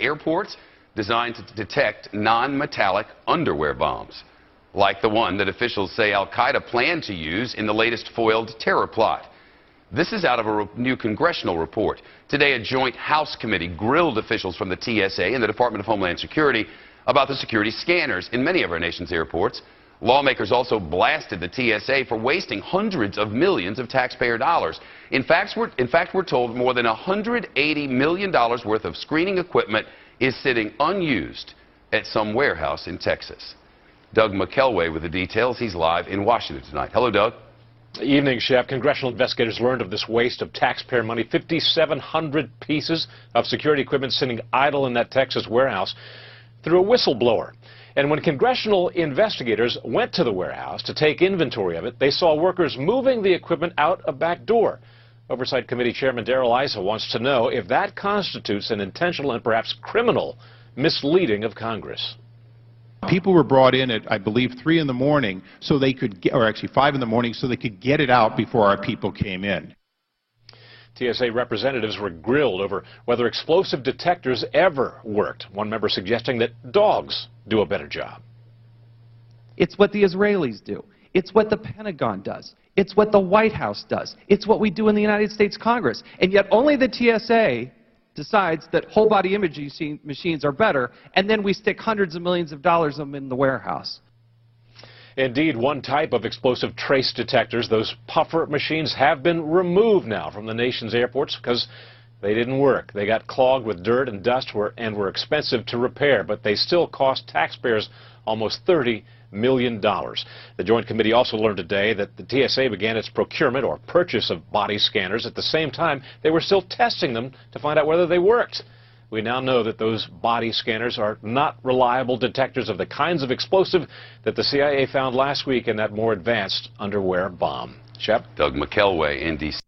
airports designed to detect non-metallic underwear bombs, like the one that officials say al-Qaeda planned to use in the latest foiled terror plot. This is out of a new congressional report. Today, a joint House committee grilled officials from the TSA and the Department of Homeland Security about the security scanners in many of our nation's airports. Lawmakers also blasted the TSA for wasting hundreds of millions of taxpayer dollars. In fact, we're told more than $180 million worth of screening equipment is sitting unused at some warehouse in Texas. Doug McKelway with the details. He's live in Washington tonight. Hello, Doug. Evening, Shep. Congressional investigators learned of this waste of taxpayer money, 5,700 pieces of security equipment sitting idle in that Texas warehouse, through a whistleblower. And when congressional investigators went to the warehouse to take inventory of it, they saw workers moving the equipment out a back door. Oversight Committee Chairman Darrell Issa wants to know if that constitutes an intentional and perhaps criminal misleading of Congress. People were brought in at, I believe, 3 in the morning so they could get, or actually 5 in the morning, so they could get it out before our people came in. TSA representatives were grilled over whether explosive detectors ever worked. One member suggesting that dogs do a better job. It's what the Israelis do. It's what the Pentagon does. It's what the White House does. It's what we do in the United States Congress. And yet only the TSA decides that whole-body imaging machines are better, and then we stick hundreds of millions of dollars of them in the warehouse. Indeed, one type of explosive trace detectors, those puffer machines, have been removed now from the nation's airports because they didn't work. They got clogged with dirt and dust and were expensive to repair, but they still cost taxpayers almost $30 million. The Joint Committee also learned today that the TSA began its procurement or purchase of body scanners. At the same time, they were still testing them to find out whether they worked. We now know that those body scanners are not reliable detectors of the kinds of explosive that the CIA found last week in that more advanced underwear bomb. Shep? Doug McKelway in D.C.